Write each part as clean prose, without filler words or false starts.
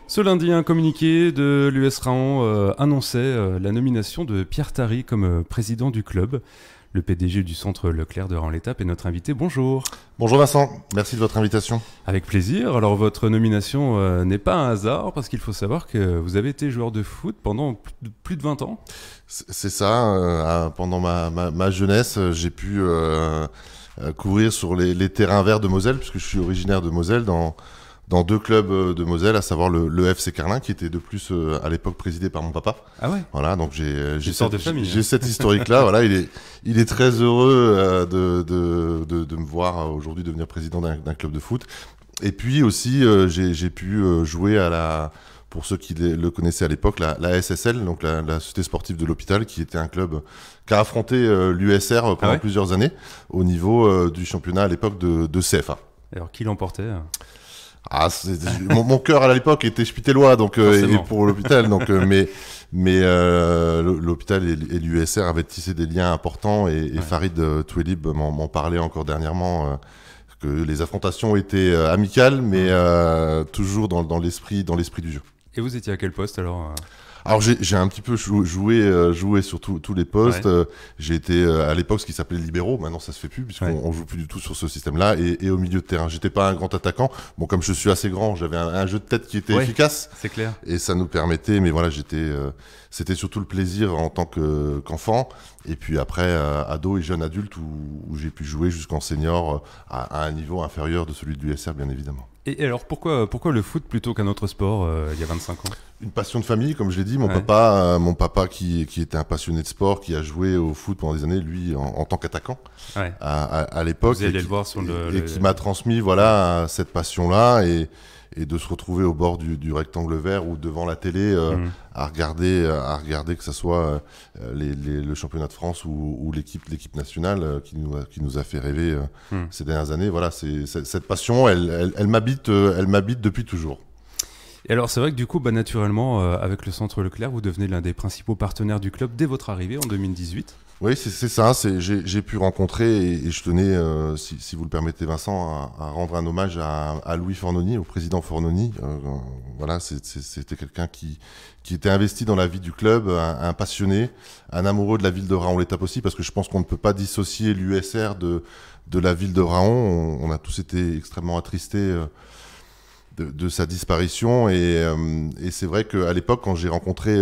Ce lundi, un communiqué de l'US Raon annonçait la nomination de Pierre Tary comme président du club. Le PDG du centre Leclerc de Raon-l'Étape est notre invité. Bonjour. Bonjour Vincent, merci de votre invitation. Avec plaisir. Alors votre nomination n'est pas un hasard parce qu'il faut savoir que vous avez été joueur de foot pendant plus de 20 ans. C'est ça, pendant ma jeunesse, j'ai pu courir sur les terrains verts de Moselle, puisque je suis originaire de Moselle, dans deux clubs de Moselle, à savoir le FC Carlin, qui était de plus à l'époque présidé par mon papa. Ah ouais. Voilà, donc j'ai j'ai cette historique-là. Voilà, il est très heureux de me voir aujourd'hui devenir président d'un club de foot. Et puis aussi, j'ai pu jouer pour ceux qui le connaissaient à l'époque, la SSL, donc la Société Sportive de l'Hôpital, qui était un club qui a affronté l'USR pendant plusieurs années au niveau du championnat à l'époque de CFA. Alors qui l'emportait ? Mon cœur à l'époque était ch'pitellois, donc et pour l'hôpital, donc mais l'hôpital et l'USR avaient tissé des liens importants et Farid Touelib m'en parlait encore dernièrement que les affrontations étaient amicales, mais toujours dans l'esprit du jeu. Et vous étiez à quel poste alors ? Alors j'ai un petit peu joué sur tous les postes. Ouais. J'ai été à l'époque ce qui s'appelait libéraux. Maintenant ça se fait plus puisqu'on joue plus du tout sur ce système-là et au milieu de terrain. J'étais pas un grand attaquant. Bon, comme je suis assez grand, j'avais un jeu de tête qui était efficace. C'est clair. Et ça nous permettait. Mais voilà, c'était surtout le plaisir en tant qu'enfant. Et puis après ado et jeune adulte où j'ai pu jouer jusqu'en senior à un niveau inférieur de celui de l'USR bien évidemment. Et alors pourquoi le foot plutôt qu'un autre sport il y a 25 ans ? Une passion de famille, comme je l'ai dit. Mon papa qui était un passionné de sport, qui a joué au foot pendant des années, lui en tant qu'attaquant à l'époque. Vous allez le voir sur et qui m'a transmis cette passion-là et de se retrouver au bord du rectangle vert ou devant la télé à regarder que ce soit le championnat de France ou l'équipe nationale qui nous a fait rêver ces dernières années. Voilà, cette passion, elle m'habite depuis toujours. Et alors c'est vrai que du coup, naturellement, avec le centre Leclerc, vous devenez l'un des principaux partenaires du club dès votre arrivée en 2018. Oui, c'est ça. J'ai pu rencontrer et je tenais, si vous le permettez, Vincent, à rendre un hommage à Louis Fornoni, au président Fornoni. Voilà, c'était quelqu'un qui était investi dans la vie du club, un passionné, un amoureux de la ville de Raon-l'Étape aussi, parce que je pense qu'on ne peut pas dissocier l'USR de la ville de Raon. On a tous été extrêmement attristés de sa disparition et c'est vrai qu'à l'époque quand j'ai rencontré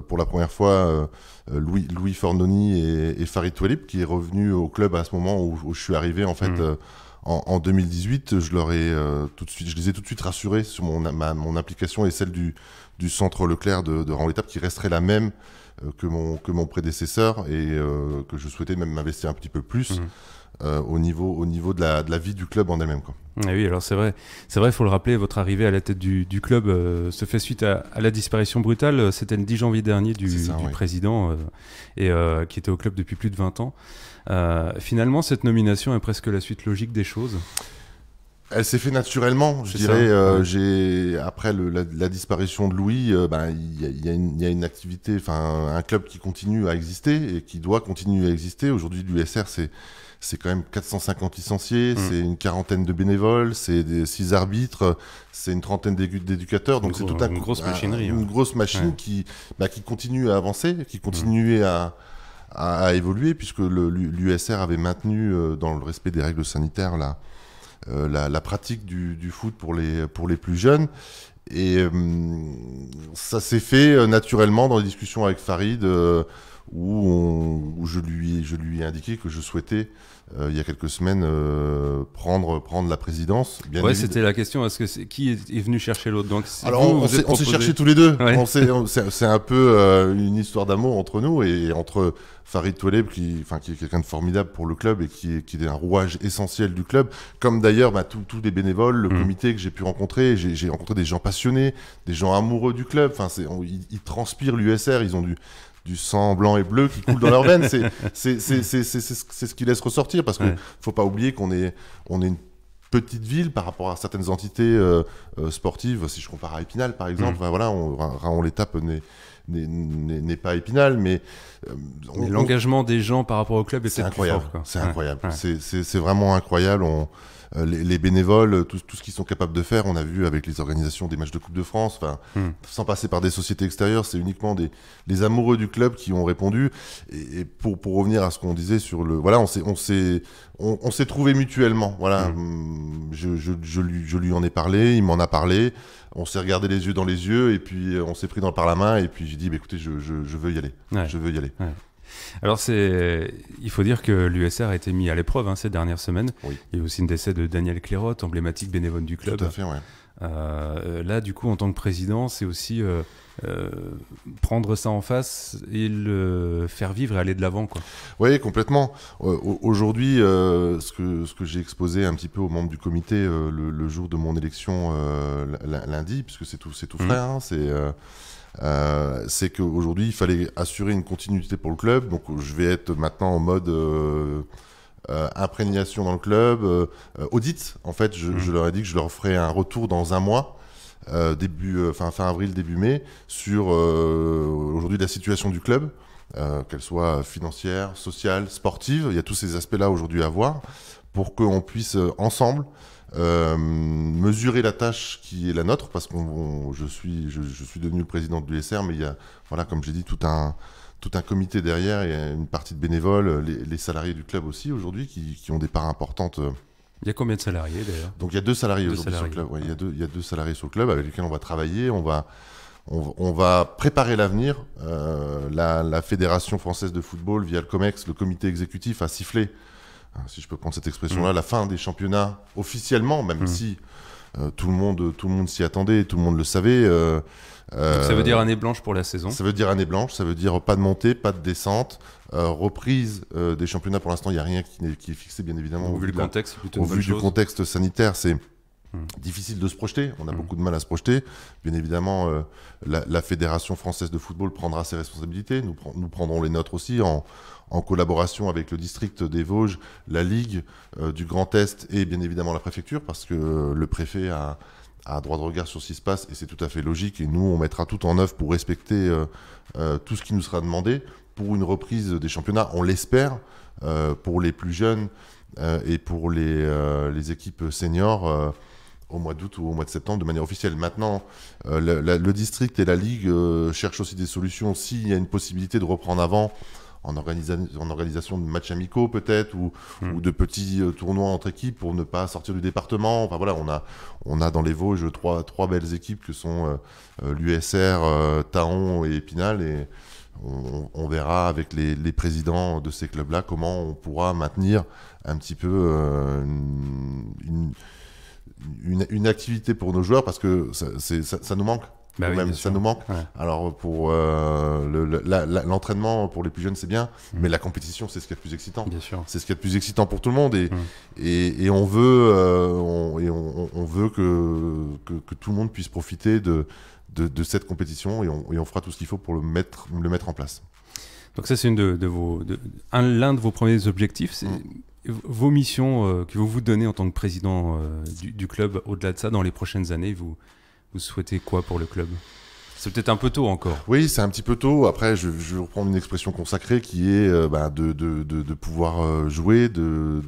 pour la première fois Louis Fornoni et Farid Touelib qui est revenu au club à ce moment où je suis arrivé en fait en 2018, je les ai tout de suite rassurés sur mon implication et celle du centre Leclerc de Raon-l'Étape qui resterait la même que mon prédécesseur et que je souhaitais même m'investir un petit peu plus au niveau de la vie du club en elle-même, quoi. Ah oui, alors c'est vrai, il faut le rappeler, votre arrivée à la tête du club se fait suite à la disparition brutale, c'était le 10 janvier dernier du président et qui était au club depuis plus de 20 ans. Finalement, cette nomination est presque la suite logique des choses. Elle s'est fait naturellement, je dirais. Après la disparition de Louis, il y a une activité, un club qui continue à exister et qui doit continuer à exister. Aujourd'hui, l'USR, c'est quand même 450 licenciés, c'est une quarantaine de bénévoles, c'est 6 arbitres, c'est une trentaine d'éducateurs. Donc c'est une grosse machinerie. Une grosse machine qui continue à avancer, qui continue à évoluer, puisque l'USR avait maintenu, dans le respect des règles sanitaires, la pratique du foot pour les plus jeunes. Et ça s'est fait naturellement dans les discussions avec Farid, où je lui ai indiqué que je souhaitais il y a quelques semaines prendre la présidence. C'était la question. Qui est venu chercher l'autre? Donc alors on s'est cherché tous les deux. C'est un peu une histoire d'amour entre nous et entre Farid Touelib qui est quelqu'un de formidable pour le club et qui est un rouage essentiel du club, comme d'ailleurs tous les bénévoles, le comité que j'ai pu rencontrer. J'ai rencontré des gens passionnés, des gens amoureux du club. Ils transpirent l'USR, ils ont du sang blanc et bleu qui coule dans leurs veines. C'est ce qui laisse ressortir, parce que faut pas oublier qu'on est une petite ville par rapport à certaines entités sportives. Si je compare à Épinal par exemple, Raon-l'Étape n'est pas Épinal, mais l'engagement des gens par rapport au club est incroyable. Plus fort, c'est incroyable. C'est vraiment incroyable. Les bénévoles, tout ce qu'ils sont capables de faire, on a vu avec les organisations des matchs de Coupe de France, sans passer par des sociétés extérieures, c'est uniquement les amoureux du club qui ont répondu. Et pour revenir à ce qu'on disait sur voilà, on s'est trouvé mutuellement. Voilà, je lui en ai parlé, il m'en a parlé. On s'est regardé les yeux dans les yeux et puis on s'est pris par la main et puis j'ai dit écoutez, je veux y aller. Je veux y aller. Ouais. Alors il faut dire que l'USR a été mis à l'épreuve ces dernières semaines. Oui. Il y a eu aussi le décès de Daniel Clérotte, emblématique bénévole du club. Tout à fait, ouais. Là, du coup, en tant que président, c'est aussi prendre ça en face et le faire vivre et aller de l'avant, quoi. Oui, complètement. Aujourd'hui, ce que j'ai exposé un petit peu aux membres du comité le jour de mon élection lundi, puisque c'est tout frais, c'est qu'aujourd'hui, il fallait assurer une continuité pour le club. Donc, je vais être maintenant en mode imprégnation dans le club, audit. En fait, je leur ai dit que je leur ferai un retour dans un mois, fin avril, début mai, sur aujourd'hui la situation du club, qu'elle soit financière, sociale, sportive. Il y a tous ces aspects-là aujourd'hui à voir pour qu'on puisse ensemble mesurer la tâche qui est la nôtre, parce que je suis devenu le président de l'USR, mais il y a, voilà, comme j'ai dit, tout un comité derrière, il y a une partie de bénévoles, les salariés du club aussi aujourd'hui qui ont des parts importantes. Il y a combien de salariés d'ailleurs? Donc il y a 2 salariés aujourd'hui sur le club. Ouais, il y a deux salariés sur le club avec lesquels on va travailler. On va préparer l'avenir. La Fédération française de football, via le COMEX, le comité exécutif, a sifflé, si je peux prendre cette expression-là, la fin des championnats officiellement, même si tout le monde s'y attendait, tout le monde le savait. Donc ça veut dire année blanche pour la saison. Ça veut dire année blanche, ça veut dire pas de montée, pas de descente, reprise des championnats. Pour l'instant, il n'y a rien qui est fixé, bien évidemment. Au vu du contexte, plutôt au vu du contexte sanitaire, c'est difficile de se projeter. On a beaucoup de mal à se projeter. Bien évidemment, la Fédération française de football prendra ses responsabilités. Nous prendrons les nôtres aussi en collaboration avec le district des Vosges, la Ligue du Grand Est et bien évidemment la préfecture, parce que le préfet a droit de regard sur ce qui se passe et c'est tout à fait logique. Et nous, on mettra tout en œuvre pour respecter tout ce qui nous sera demandé pour une reprise des championnats, on l'espère, pour les plus jeunes et pour les équipes seniors au mois d'août ou au mois de septembre de manière officielle. Maintenant, le district et la Ligue cherchent aussi des solutions s'il y a une possibilité de reprendre avant, en organisation de matchs amicaux peut-être, ou de petits tournois entre équipes pour ne pas sortir du département. Enfin voilà, on a dans les Vosges trois belles équipes que sont l'USR, Taon et Épinal, et on verra avec les présidents de ces clubs-là comment on pourra maintenir un petit peu une activité pour nos joueurs, parce que ça nous manque. Bah oui, ça nous manque. Ouais. Alors pour l'entraînement pour les plus jeunes c'est bien, mais la compétition c'est ce qui est le plus excitant. Bien sûr. C'est ce qui est le plus excitant pour tout le monde et on veut on veut que tout le monde puisse profiter de cette compétition et on fera tout ce qu'il faut pour le mettre en place. Donc ça c'est l'un de vos premiers objectifs, c'est vos missions que vous vous donnez en tant que président du club. Au-delà de ça, dans les prochaines années, vous souhaitez quoi pour le club? C'est peut-être un peu tôt encore. Oui, c'est un petit peu tôt. Après, je vais reprendre une expression consacrée qui est de pouvoir jouer, de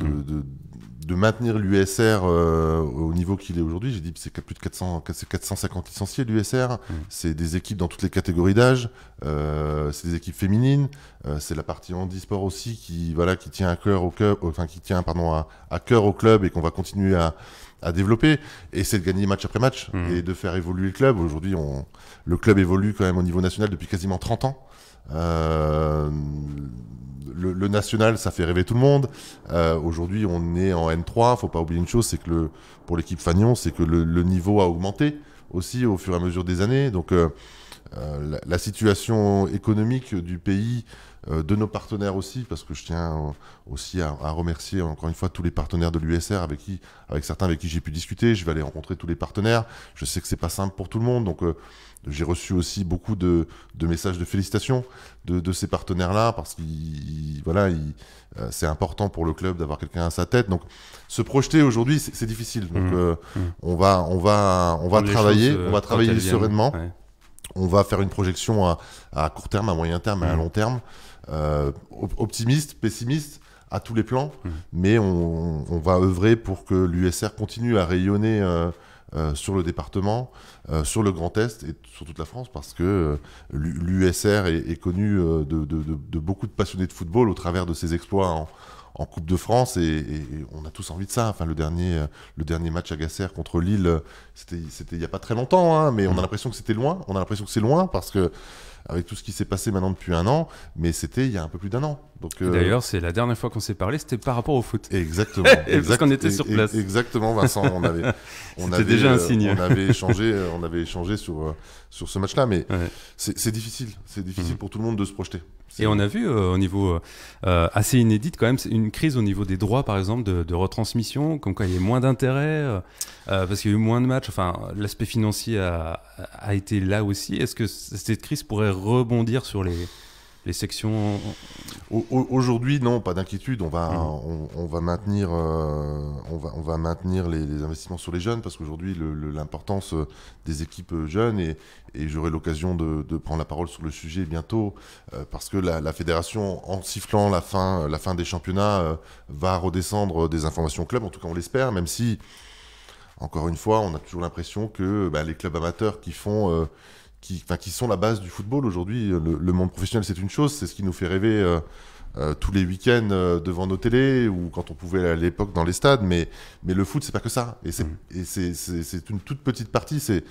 maintenir l'USR au niveau qu'il est aujourd'hui. J'ai dit que c'est plus de 450 licenciés l'USR. C'est des équipes dans toutes les catégories d'âge. C'est des équipes féminines. C'est la partie handisport aussi qui tient à cœur à cœur au club et qu'on va continuer à développer, et c'est de gagner match après match et de faire évoluer le club. Aujourd'hui, le club évolue quand même au niveau national depuis quasiment 30 ans. Le national, ça fait rêver tout le monde. Aujourd'hui, on est en N3. Faut pas oublier une chose, c'est que pour l'équipe Fagnon, c'est que le niveau a augmenté aussi au fur et à mesure des années. Donc, la situation économique du pays, de nos partenaires aussi, parce que je tiens aussi à remercier encore une fois tous les partenaires de l'USR avec certains avec qui j'ai pu discuter. Je vais aller rencontrer tous les partenaires. Je sais que c'est pas simple pour tout le monde, donc j'ai reçu aussi beaucoup de messages de félicitations de ces partenaires-là, parce que c'est important pour le club d'avoir quelqu'un à sa tête. Donc se projeter aujourd'hui, c'est difficile. Donc on va travailler sereinement. Ouais. On va faire une projection à court terme, à moyen terme et à long terme. Optimiste, pessimiste, à tous les plans. Mais on va œuvrer pour que l'USR continue à rayonner sur le département, sur le Grand Est et sur toute la France, parce que l'USR est connu de beaucoup de passionnés de football au travers de ses exploits en Coupe de France, et on a tous envie de ça. Enfin, le dernier match à Gasser contre Lille, c'était il n'y a pas très longtemps, hein, mais on a l'impression que c'était loin. On a l'impression que c'est loin parce que avec tout ce qui s'est passé maintenant depuis un an, mais c'était il y a un peu plus d'un an. Donc, d'ailleurs, c'est la dernière fois qu'on s'est parré, c'était par rapport au foot. Exactement. Parce qu'on était sur place. Exactement, Vincent. C'était déjà un signe. On avait échangé sur ce match-là, mais c'est difficile. C'est difficile pour tout le monde de se projeter. Et on a vu au niveau assez inédit quand même une crise au niveau des droits, par exemple, de retransmission, comme quoi il y a moins d'intérêt, parce qu'il y a eu moins de matchs. Enfin, l'aspect financier a été là aussi. Est-ce que cette crise pourrait rebondir sur les sections? Aujourd'hui, non, pas d'inquiétude. On va maintenir les investissements sur les jeunes, parce qu'aujourd'hui, l'importance des équipes jeunes, et j'aurai l'occasion de prendre la parole sur le sujet bientôt, parce que la fédération, en sifflant la fin des championnats, va redescendre des informations au club. En tout cas, on l'espère, même si, encore une fois, on a toujours l'impression que les clubs amateurs qui sont la base du football aujourd'hui. Le monde professionnel, c'est une chose, c'est ce qui nous fait rêver tous les week-ends devant nos télés, ou quand on pouvait aller à l'époque dans les stades, mais le foot, c'est pas que ça. Et c'est une toute petite partie. C'est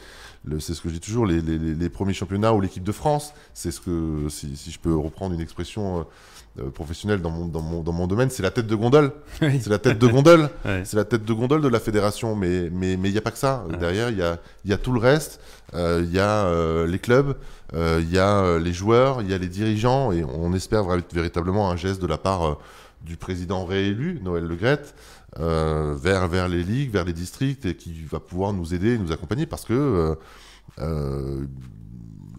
ce que je dis toujours, les premiers championnats ou l'équipe de France. C'est ce que, si je peux reprendre une expression professionnelle dans mon domaine, c'est la tête de gondole. Oui. C'est la tête de gondole. C'est la tête de gondole de la fédération. Mais il n'y a pas que ça. Derrière, il y a tout le reste. Il y a les clubs, il y a les joueurs, il y a les dirigeants, et on espère véritablement un geste de la part du président réélu, Noël Le Graët, vers les ligues, vers les districts, et qui va pouvoir nous aider, nous accompagner, parce que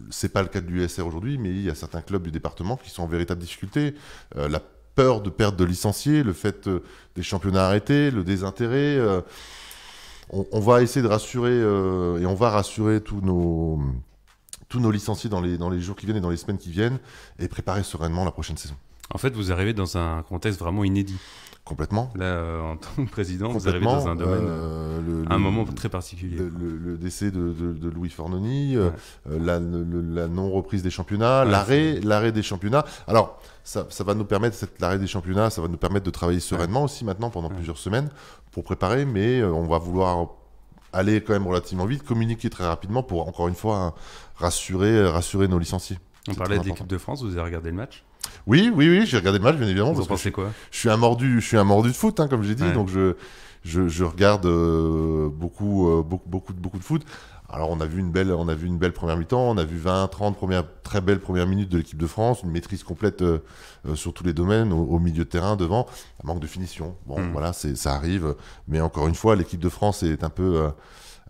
c'est pas le cas de l'USR aujourd'hui, mais il y a certains clubs du département qui sont en véritable difficulté. La peur de perdre de licenciés, le fait des championnats arrêtés, le désintérêt. On va essayer de rassurer, et on va rassurer tous nos licenciés dans les jours qui viennent et dans les semaines qui viennent, et préparer sereinement la prochaine saison. En fait, vous arrivez dans un contexte vraiment inédit. Complètement. Là, en tant que président, vous arrivez dans un domaine, un moment très particulier. Le décès de Louis Fornoni, la non-reprise des championnats, l'arrêt des championnats. Alors, ça va nous permettre, l'arrêt des championnats, ça va nous permettre de travailler sereinement aussi maintenant pendant plusieurs semaines pour préparer, mais on va vouloir aller quand même relativement vite, communiquer très rapidement pour, encore une fois, rassurer nos licenciés. On parlait de l'équipe de France, vous avez regardé le match? Oui, j'ai regardé le match, bien évidemment. Vous en pensez quoi? Je suis un mordu de foot, hein, comme j'ai dit, donc je regarde beaucoup de foot. Alors on a vu une belle première mi-temps, on a vu 20-30 très belles premières minutes de l'équipe de France, une maîtrise complète sur tous les domaines, au milieu de terrain, devant, un manque de finition. Bon, voilà, ça arrive, mais encore une fois, l'équipe de France est un peu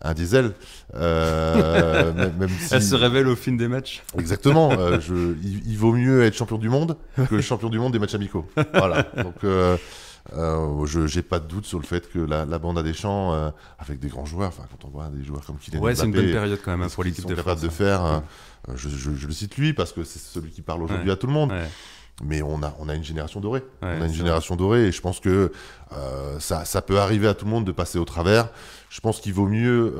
un diesel. Même si... Elle se révèle au fil des matchs. Exactement. Il vaut mieux être champion du monde que le champion du monde des matchs amicaux. Voilà. Donc, j'ai pas de doute sur le fait que la bande à Deschamps, avec des grands joueurs, quand on voit des joueurs comme Kylian Mbappé, c'est une bonne période quand même pour l'équipe de France. Capable de faire. Je le cite lui parce que c'est celui qui parle aujourd'hui à tout le monde. Mais on a une génération dorée. On a une génération dorée, et je pense que ça peut arriver à tout le monde de passer au travers. Je pense qu'il vaut mieux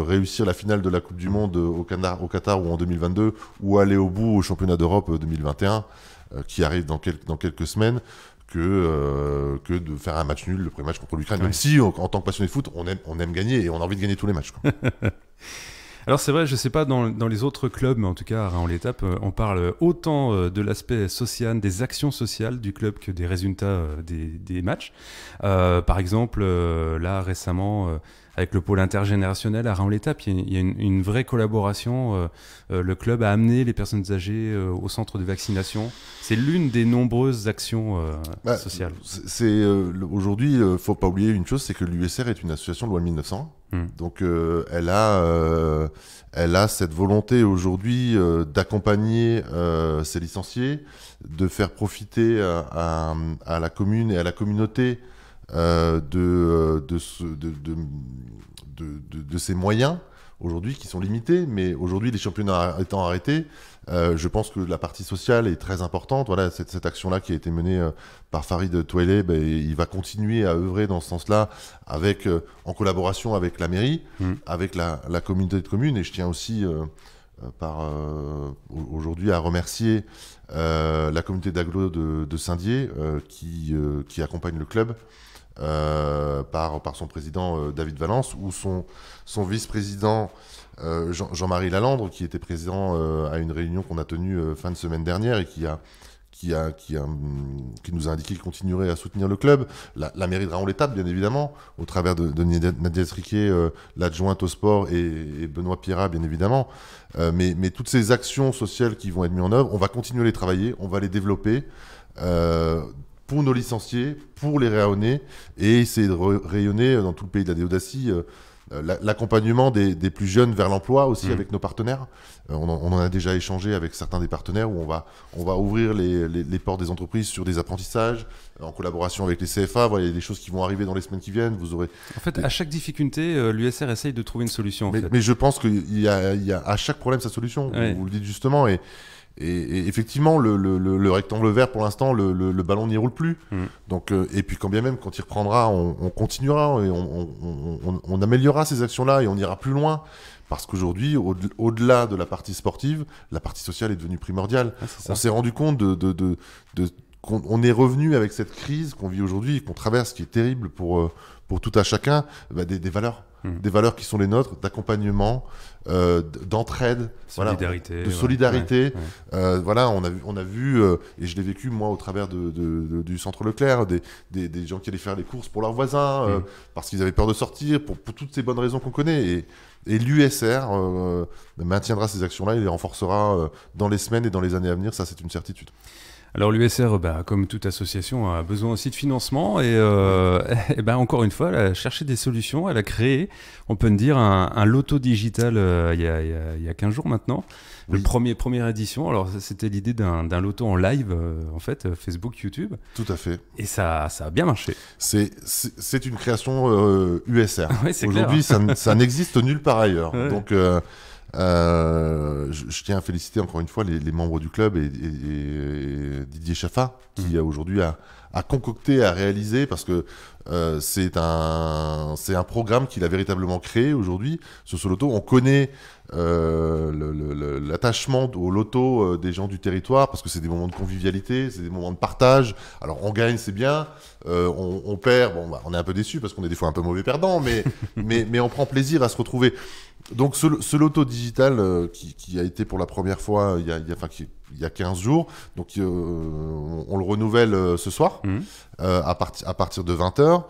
réussir la finale de la Coupe du Monde au Qatar ou en 2022, ou aller au bout au Championnat d'Europe 2021, qui arrive dans quelques semaines, que de faire un match nul, le premier match contre l'Ukraine. Même si, en tant que passionné de foot, on aime gagner, et on a envie de gagner tous les matchs, quoi. Alors c'est vrai, je ne sais pas dans les autres clubs, mais en tout cas à Raon-l'Étape, on parle autant de l'aspect social, des actions sociales du club, que des résultats des matchs. Par exemple, là récemment, avec le pôle intergénérationnel à Raon-l'Étape, il y a une vraie collaboration. Le club a amené les personnes âgées au centre de vaccination. C'est l'une des nombreuses actions sociales. Aujourd'hui, il ne faut pas oublier une chose, c'est que l'USR est une association de loi de 1900. Donc elle a cette volonté aujourd'hui d'accompagner ses licenciés, de faire profiter à la commune et à la communauté de ses moyens aujourd'hui qui sont limitées, mais aujourd'hui, les championnats étant arrêtés, je pense que la partie sociale est très importante. Voilà, cette action-là qui a été menée par Farid Touailé, il va continuer à œuvrer dans ce sens-là, en collaboration avec la mairie, avec la communauté de communes. Et je tiens aussi aujourd'hui à remercier la communauté d'agglo de Saint-Dié qui accompagne le club par son président David Valence, ou son vice-président Jean-Marie Lalandre, qui était présent à une réunion qu'on a tenue fin de semaine dernière et qui nous a indiqué qu'il continuerait à soutenir le club. La mairie de Raon-l'Étape, bien évidemment, au travers de Nadia Striquet, l'adjointe au sport, et Benoît Pierrat, bien évidemment. Mais toutes ces actions sociales qui vont être mises en œuvre, on va continuer à les travailler, on va les développer pour nos licenciés, pour les Raonais, et essayer de rayonner dans tout le pays de la Déodacie l'accompagnement des plus jeunes vers l'emploi aussi avec nos partenaires. On en a déjà échangé avec certains des partenaires où on va ouvrir les portes des entreprises sur des apprentissages en collaboration avec les CFA. Voilà, il y a des choses qui vont arriver dans les semaines qui viennent. Vous aurez... En fait, à chaque difficulté, l'USR essaye de trouver une solution. Mais je pense qu'il y a à chaque problème sa solution. Ouais. Vous le dites justement. Et effectivement, le rectangle vert, pour l'instant, le ballon n'y roule plus. Donc, et puis quand bien même, quand il reprendra, on continuera et on améliorera ces actions-là et on ira plus loin. Parce qu'aujourd'hui, au-delà de la partie sportive, la partie sociale est devenue primordiale. Ah, on s'est rendu compte qu'on est revenu avec cette crise qu'on vit aujourd'hui et qu'on traverse, qui est terrible pour tout à chacun, des valeurs. Des valeurs qui sont les nôtres, d'accompagnement, d'entraide, solidarité, de solidarité. Voilà, on a vu, et je l'ai vécu moi au travers du centre Leclerc, des gens qui allaient faire les courses pour leurs voisins, parce qu'ils avaient peur de sortir, pour toutes ces bonnes raisons qu'on connaît. Et l'USR maintiendra ces actions-là, il les renforcera dans les semaines et dans les années à venir, ça c'est une certitude. Alors l'USR, comme toute association, a besoin aussi de financement et encore une fois, elle a cherché des solutions, elle a créé, on peut dire, un loto digital il y a 15 jours maintenant. Oui. Première édition, alors c'était l'idée d'un loto en live, en fait, Facebook, YouTube. Tout à fait. Et ça a bien marché. C'est une création USR. Oui, aujourd'hui, ça n'existe nulle part ailleurs. Ouais. Donc... je tiens à féliciter encore une fois les membres du club et Didier Chaffat qui aujourd'hui a concocté, a réalisé, parce que c'est un programme qu'il a véritablement créé aujourd'hui sur ce loto. On connaît l'attachement au loto des gens du territoire, parce que c'est des moments de convivialité, c'est des moments de partage. Alors on gagne, c'est bien, on perd, on est un peu déçu parce qu'on est des fois un peu mauvais perdant, mais on prend plaisir à se retrouver. Donc ce loto digital qui a été pour la première fois il y a 15 jours, donc on le renouvelle ce soir à partir de 20h.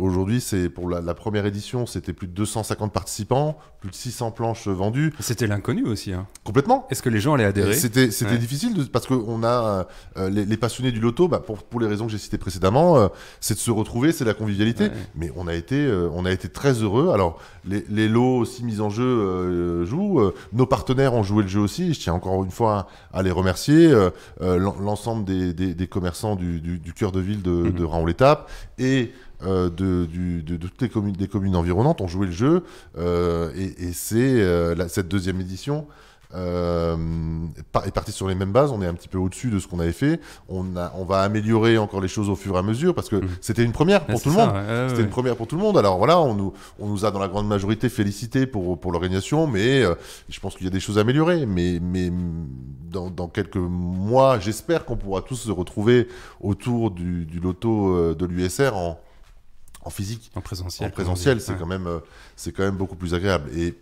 Aujourd'hui, c'est pour la première édition, c'était plus de 250 participants, plus de 600 planches vendues. C'était l'inconnu aussi. Hein. Complètement. Est-ce que les gens allaient adhérer ? C'était difficile parce qu'on a les passionnés du loto, pour les raisons que j'ai citées précédemment, c'est de se retrouver, c'est la convivialité. Ouais. Mais on a été très heureux. Alors les lots aussi mis en jeu jouent. Nos partenaires ont joué le jeu aussi. Je tiens encore une fois à les remercier. L'ensemble des commerçants du cœur de ville de Raon-l'Étape et de toutes les communes environnantes ont joué le jeu. Et c'est cette deuxième édition est parti sur les mêmes bases. On est un petit peu au-dessus de ce qu'on avait fait. On va améliorer encore les choses au fur et à mesure, parce que c'était une première pour tout le monde. C'était une première pour tout le monde. Alors voilà, on nous a dans la grande majorité félicité pour l'organisation, mais je pense qu'il y a des choses à améliorer. Mais dans quelques mois, j'espère qu'on pourra tous se retrouver autour du loto de l'USR en physique, en présentiel, c'est quand même beaucoup plus agréable. Et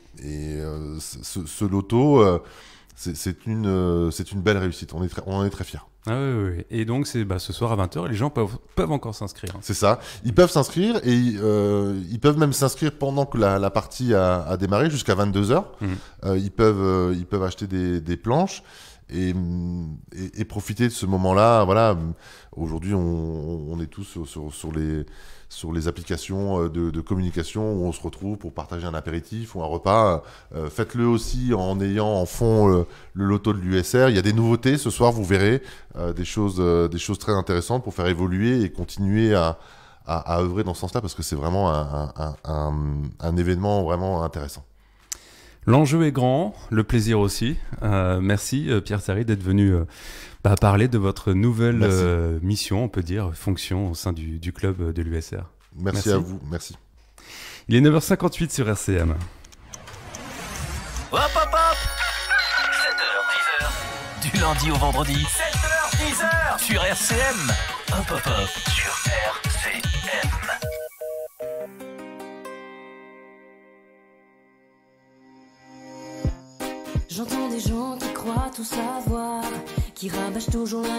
ce loto, c'est une belle réussite. On en est très fiers. Ah oui. Et donc c'est ce soir à 20h, les gens peuvent encore s'inscrire. C'est ça. Ils peuvent s'inscrire et ils peuvent même s'inscrire pendant que la partie a démarré jusqu'à 22h. Ils peuvent acheter des planches. Et profiter de ce moment-là. Voilà. Aujourd'hui, on est tous sur les applications de communication où on se retrouve pour partager un apéritif ou un repas. Faites-le aussi en ayant en fond le loto de l'USR. Il y a des nouveautés ce soir, vous verrez, des choses très intéressantes pour faire évoluer et continuer à œuvrer dans ce sens-là, parce que c'est vraiment un événement vraiment intéressant. L'enjeu est grand, le plaisir aussi. Merci Pierre Tary d'être venu parler de votre nouvelle mission, on peut dire, fonction au sein du club de l'USR. Merci à vous, merci. Il est 9h58 sur RCM. Hop hop hop 7h, 10h. Du lundi au vendredi. 7h, 10h. Sur RCM. Hop hop hop. Sur RCM. J'entends des gens qui croient tout savoir, qui rabâchent toujours la